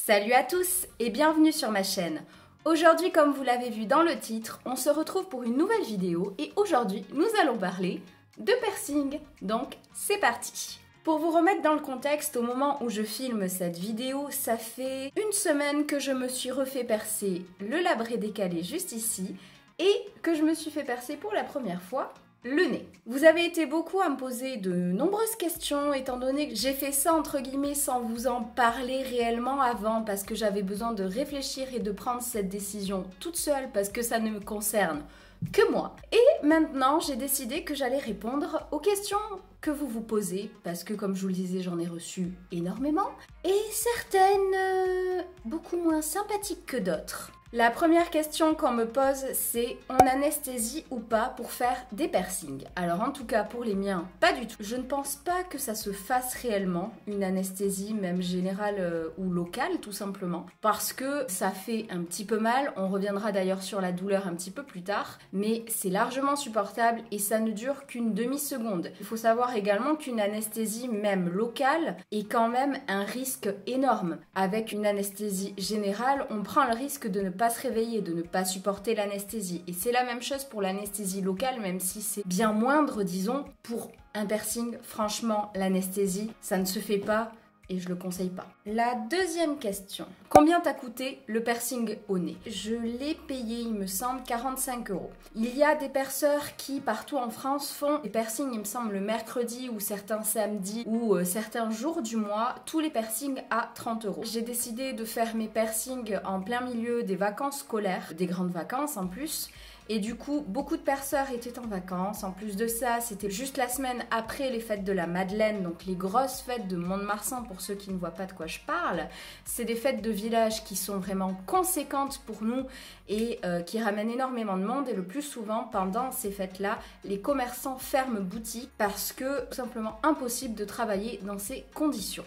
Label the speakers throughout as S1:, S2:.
S1: Salut à tous et bienvenue sur ma chaîne. Aujourd'hui, comme vous l'avez vu dans le titre, on se retrouve pour une nouvelle vidéo et aujourd'hui, nous allons parler de piercing. Donc, c'est parti. Pour vous remettre dans le contexte, au moment où je filme cette vidéo, ça fait une semaine que je me suis refait percer le labret décalé juste ici et que je me suis fait percer pour la première fois le nez. Vous avez été beaucoup à me poser de nombreuses questions étant donné que j'ai fait ça entre guillemets sans vous en parler réellement avant parce que j'avais besoin de réfléchir et de prendre cette décision toute seule parce que ça ne me concerne que moi. Et maintenant j'ai décidé que j'allais répondre aux questions que vous vous posez parce que comme je vous le disais j'en ai reçu énormément et certaines beaucoup moins sympathiques que d'autres. La première question qu'on me pose, c'est on anesthésie ou pas pour faire des piercings? Alors en tout cas pour les miens, pas du tout. Je ne pense pas que ça se fasse réellement, une anesthésie même générale ou locale tout simplement, parce que ça fait un petit peu mal, on reviendra d'ailleurs sur la douleur un petit peu plus tard, mais c'est largement supportable et ça ne dure qu'une demi-seconde. Il faut savoir également qu'une anesthésie même locale est quand même un risque énorme. Avec une anesthésie générale, on prend le risque de ne pas se réveiller, de ne pas supporter l'anesthésie. Et c'est la même chose pour l'anesthésie locale, même si c'est bien moindre, disons. Pour un piercing, franchement, l'anesthésie, ça ne se fait pas et je le conseille pas. La deuxième question. Combien t'a coûté le piercing au nez? Je l'ai payé, il me semble, 45 €. Il y a des perceurs qui, partout en France, font des piercings, il me semble, le mercredi ou certains samedis ou certains jours du mois, tous les piercings à 30 €. J'ai décidé de faire mes piercings en plein milieu des vacances scolaires, des grandes vacances en plus. Et du coup, beaucoup de perceurs étaient en vacances. En plus de ça, c'était juste la semaine après les fêtes de la Madeleine, donc les grosses fêtes de Mont-de-Marsan, pour ceux qui ne voient pas de quoi je parle. C'est des fêtes de village qui sont vraiment conséquentes pour nous et qui ramènent énormément de monde. Et le plus souvent, pendant ces fêtes-là, les commerçants ferment boutique parce que tout simplement impossible de travailler dans ces conditions.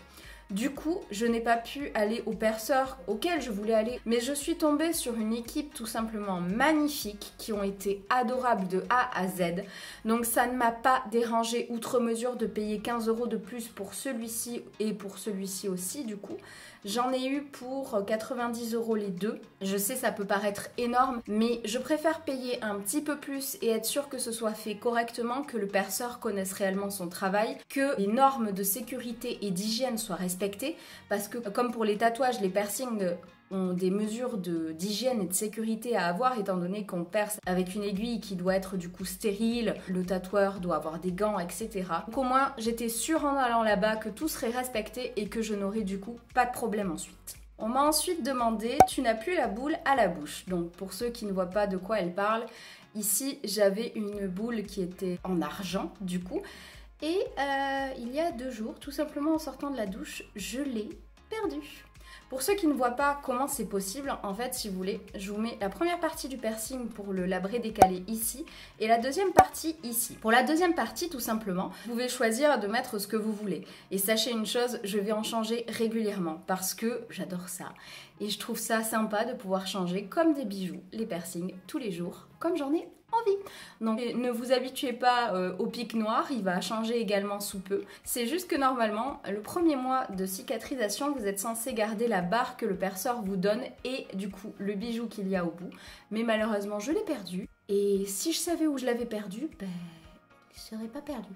S1: Du coup, je n'ai pas pu aller au perceur auquel je voulais aller, mais je suis tombée sur une équipe tout simplement magnifique qui ont été adorables de A à Z. Donc ça ne m'a pas dérangé outre mesure de payer 15 € de plus pour celui-ci et pour celui-ci aussi du coup. J'en ai eu pour 90 € les deux. Je sais ça peut paraître énorme, mais je préfère payer un petit peu plus et être sûre que ce soit fait correctement, que le perceur connaisse réellement son travail, que les normes de sécurité et d'hygiène soient respectées, parce que comme pour les tatouages, les piercings ont des mesures d'hygiène et de sécurité à avoir étant donné qu'on perce avec une aiguille qui doit être du coup stérile, le tatoueur doit avoir des gants, etc. Donc au moins j'étais sûre en allant là-bas que tout serait respecté et que je n'aurais du coup pas de problème ensuite. On m'a ensuite demandé « tu n'as plus la boule à la bouche ». Donc pour ceux qui ne voient pas de quoi elle parle, ici j'avais une boule qui était en argent du coup et il y a 2 jours, tout simplement en sortant de la douche, je l'ai perdue. Pour ceux qui ne voient pas comment c'est possible, en fait, si vous voulez, je vous mets la première partie du piercing pour le labret décalé ici et la deuxième partie ici. Pour la deuxième partie, tout simplement, vous pouvez choisir de mettre ce que vous voulez. Et sachez une chose, je vais en changer régulièrement parce que j'adore ça. Et je trouve ça sympa de pouvoir changer comme des bijoux, les piercings, tous les jours, comme j'en ai envie. Donc ne vous habituez pas au pic noir, il va changer également sous peu. C'est juste que normalement, le premier mois de cicatrisation, vous êtes censé garder la barre que le perceur vous donne et du coup le bijou qu'il y a au bout. Mais malheureusement, je l'ai perdu. Et si je savais où je l'avais perdu, ben, je ne serais pas perdu.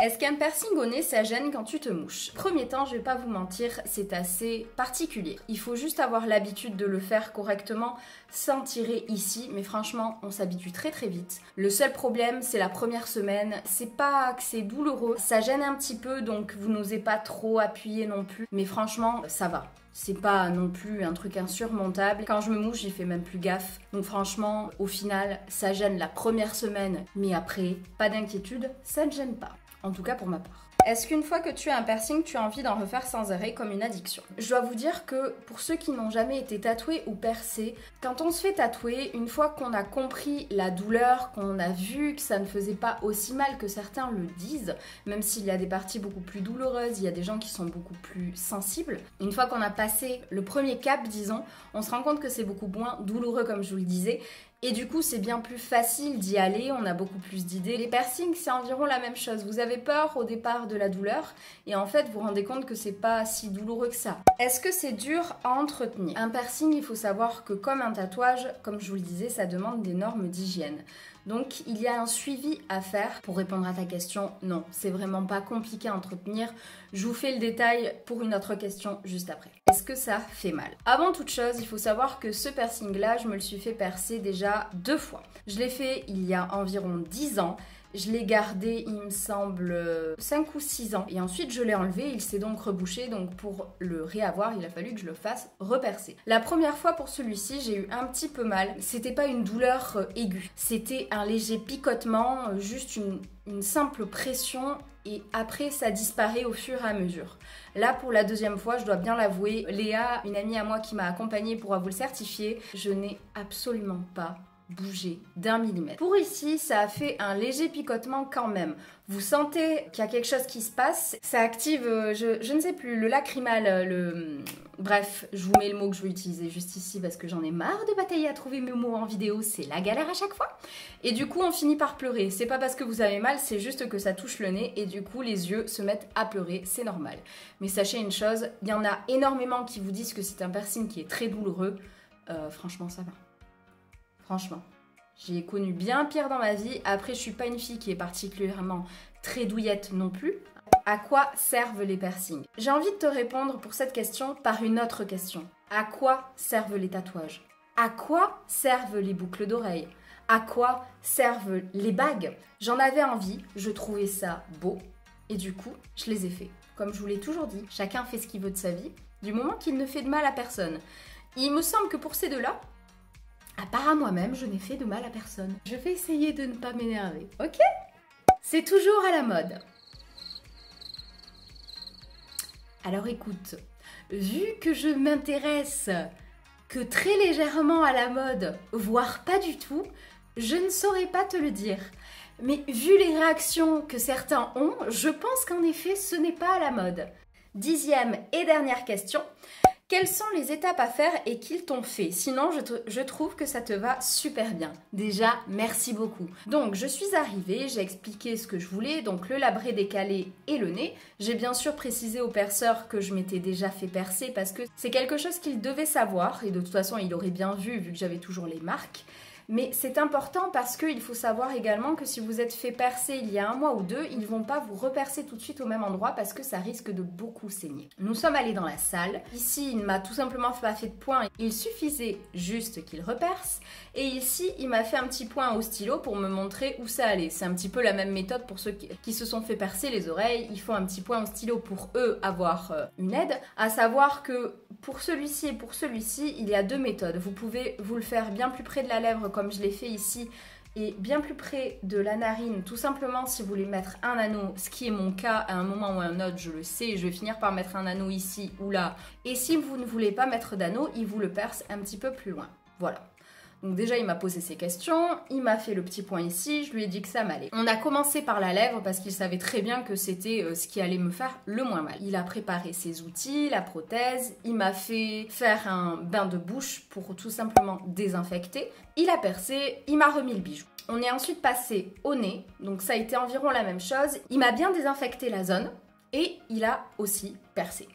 S1: Est-ce qu'un piercing au nez, ça gêne quand tu te mouches? Premier temps, je vais pas vous mentir, c'est assez particulier. Il faut juste avoir l'habitude de le faire correctement sans tirer ici, mais franchement, on s'habitue très très vite. Le seul problème, c'est la première semaine. C'est pas que c'est douloureux, ça gêne un petit peu, donc vous n'osez pas trop appuyer non plus. Mais franchement, ça va. C'est pas non plus un truc insurmontable. Quand je me mouche, j'y fais même plus gaffe. Donc franchement, au final, ça gêne la première semaine, mais après, pas d'inquiétude, ça ne gêne pas. En tout cas pour ma part. Est-ce qu'une fois que tu as un piercing, tu as envie d'en refaire sans arrêt comme une addiction? Je dois vous dire que pour ceux qui n'ont jamais été tatoués ou percés, quand on se fait tatouer, une fois qu'on a compris la douleur, qu'on a vu que ça ne faisait pas aussi mal que certains le disent, même s'il y a des parties beaucoup plus douloureuses, il y a des gens qui sont beaucoup plus sensibles. Une fois qu'on a passé le premier cap, disons, on se rend compte que c'est beaucoup moins douloureux comme je vous le disais. Et du coup, c'est bien plus facile d'y aller, on a beaucoup plus d'idées. Les piercings, c'est environ la même chose. Vous avez peur au départ de la douleur et en fait, vous vous rendez compte que c'est pas si douloureux que ça. Est-ce que c'est dur à entretenir? Un piercing, il faut savoir que comme un tatouage, comme je vous le disais, ça demande des normes d'hygiène. Donc, il y a un suivi à faire. Pour répondre à ta question, non, c'est vraiment pas compliqué à entretenir. Je vous fais le détail pour une autre question juste après. Est-ce que ça fait mal? Avant toute chose, il faut savoir que ce piercing-là, je me le suis fait percer déjà 2 fois. Je l'ai fait il y a environ 10 ans. Je l'ai gardé, il me semble, 5 ou 6 ans. Et ensuite, je l'ai enlevé. Il s'est donc rebouché. Donc, pour le réavoir, il a fallu que je le fasse repercer. La première fois pour celui-ci, j'ai eu un petit peu mal. C'était pas une douleur aiguë. C'était un léger picotement, juste une simple pression. Et après, ça disparaît au fur et à mesure. Là, pour la deuxième fois, je dois bien l'avouer, Léa, une amie à moi qui m'a accompagnée pourra vous le certifier, je n'ai absolument pas bouger d'1 millimètre. Pour ici, ça a fait un léger picotement quand même. Vous sentez qu'il y a quelque chose qui se passe. Ça active, je ne sais plus, le lacrymal, Bref, je vous mets le mot que je vais utiliser juste ici parce que j'en ai marre de batailler à trouver mes mots en vidéo. C'est la galère à chaque fois. Et du coup, on finit par pleurer. C'est pas parce que vous avez mal, c'est juste que ça touche le nez et du coup, les yeux se mettent à pleurer. C'est normal. Mais sachez une chose, il y en a énormément qui vous disent que c'est un piercing qui est très douloureux. Franchement, ça va. Franchement, j'ai connu bien pire dans ma vie. Après, je suis pas une fille qui est particulièrement très douillette non plus. À quoi servent les piercings? J'ai envie de te répondre pour cette question par une autre question. À quoi servent les tatouages? À quoi servent les boucles d'oreilles? À quoi servent les bagues? J'en avais envie, je trouvais ça beau et du coup, je les ai faits. Comme je vous l'ai toujours dit, chacun fait ce qu'il veut de sa vie, du moment qu'il ne fait de mal à personne. Il me semble que pour ces deux-là, à part à moi-même, je n'ai fait de mal à personne. Je vais essayer de ne pas m'énerver, ok? C'est toujours à la mode. Alors écoute, vu que je m'intéresse que très légèrement à la mode, voire pas du tout, je ne saurais pas te le dire. Mais vu les réactions que certains ont, je pense qu'en effet, ce n'est pas à la mode. 10e et dernière question. Quelles sont les étapes à faire et qu'ils t'ont fait? Sinon, je trouve que ça te va super bien. Déjà, merci beaucoup. Donc, je suis arrivée, j'ai expliqué ce que je voulais, donc le labré décalé et le nez. J'ai bien sûr précisé au perceur que je m'étais déjà fait percer parce que c'est quelque chose qu'il devait savoir et de toute façon, il aurait bien vu que j'avais toujours les marques. Mais c'est important parce qu'il faut savoir également que si vous êtes fait percer il y a 1 mois ou 2, ils ne vont pas vous repercer tout de suite au même endroit parce que ça risque de beaucoup saigner. Nous sommes allés dans la salle. Ici, il ne m'a tout simplement pas fait de point. Il suffisait juste qu'il reperce. Et ici, il m'a fait un petit point au stylo pour me montrer où ça allait. C'est un petit peu la même méthode pour ceux qui se sont fait percer les oreilles. Ils font un petit point au stylo pour eux avoir une aide. À savoir que pour celui-ci et pour celui-ci, il y a 2 méthodes. Vous pouvez vous le faire bien plus près de la lèvre comme je l'ai fait ici et bien plus près de la narine, tout simplement si vous voulez mettre un anneau, ce qui est mon cas à un moment ou à un autre, je le sais, je vais finir par mettre un anneau ici ou là. Et si vous ne voulez pas mettre d'anneau, il vous le perce un petit peu plus loin. Voilà. Donc déjà, il m'a posé ses questions, il m'a fait le petit point ici, je lui ai dit que ça m'allait. On a commencé par la lèvre parce qu'il savait très bien que c'était ce qui allait me faire le moins mal. Il a préparé ses outils, la prothèse, il m'a fait faire un bain de bouche pour tout simplement désinfecter. Il a percé, il m'a remis le bijou. On est ensuite passé au nez, donc ça a été environ la même chose. Il m'a bien désinfecté la zone et il a aussi percé.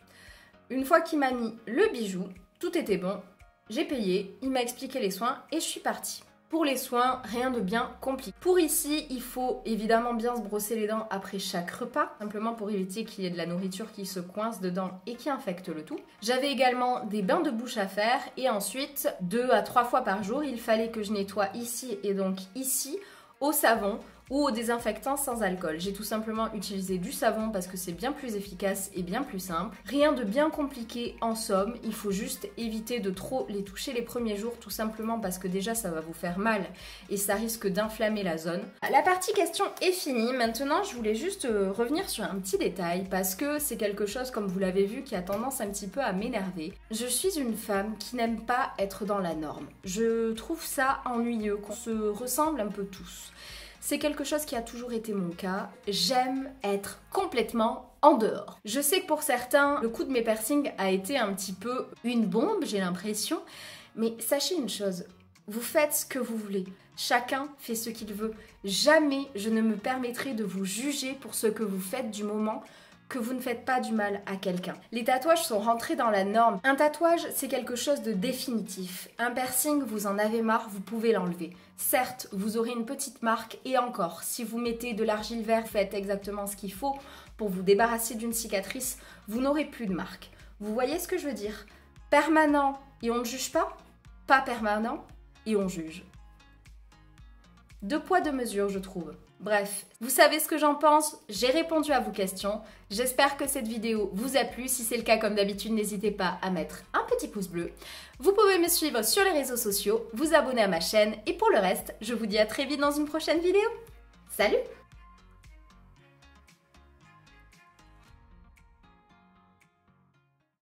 S1: Une fois qu'il m'a mis le bijou, tout était bon. J'ai payé, il m'a expliqué les soins et je suis partie. Pour les soins, rien de bien compliqué. Pour ici, il faut évidemment bien se brosser les dents après chaque repas, simplement pour éviter qu'il y ait de la nourriture qui se coince dedans et qui infecte le tout. J'avais également des bains de bouche à faire et ensuite, 2 à 3 fois par jour, il fallait que je nettoie ici et donc ici au savon ou au désinfectant sans alcool. J'ai tout simplement utilisé du savon parce que c'est bien plus efficace et bien plus simple. Rien de bien compliqué en somme, il faut juste éviter de trop les toucher les premiers jours tout simplement parce que déjà ça va vous faire mal et ça risque d'inflammer la zone. La partie question est finie, maintenant je voulais juste revenir sur un petit détail parce que c'est quelque chose comme vous l'avez vu qui a tendance un petit peu à m'énerver. Je suis une femme qui n'aime pas être dans la norme. Je trouve ça ennuyeux qu'on se ressemble un peu tous. C'est quelque chose qui a toujours été mon cas. J'aime être complètement en dehors. Je sais que pour certains, le coup de mes piercings a été un petit peu une bombe, j'ai l'impression. Mais sachez une chose, Vous faites ce que vous voulez. Chacun fait ce qu'il veut. Jamais je ne me permettrai de vous juger pour ce que vous faites du moment que vous ne faites pas du mal à quelqu'un. Les tatouages sont rentrés dans la norme. Un tatouage, c'est quelque chose de définitif. Un piercing, vous en avez marre, vous pouvez l'enlever. Certes, vous aurez une petite marque et encore, si vous mettez de l'argile verte, faites exactement ce qu'il faut pour vous débarrasser d'une cicatrice, vous n'aurez plus de marque. Vous voyez ce que je veux dire? Permanent et on ne juge pas, pas permanent et on juge. Deux poids, deux mesures, je trouve. Bref, vous savez ce que j'en pense, j'ai répondu à vos questions. J'espère que cette vidéo vous a plu. Si c'est le cas, comme d'habitude, n'hésitez pas à mettre un petit pouce bleu. Vous pouvez me suivre sur les réseaux sociaux, vous abonner à ma chaîne. Et pour le reste, je vous dis à très vite dans une prochaine vidéo. Salut!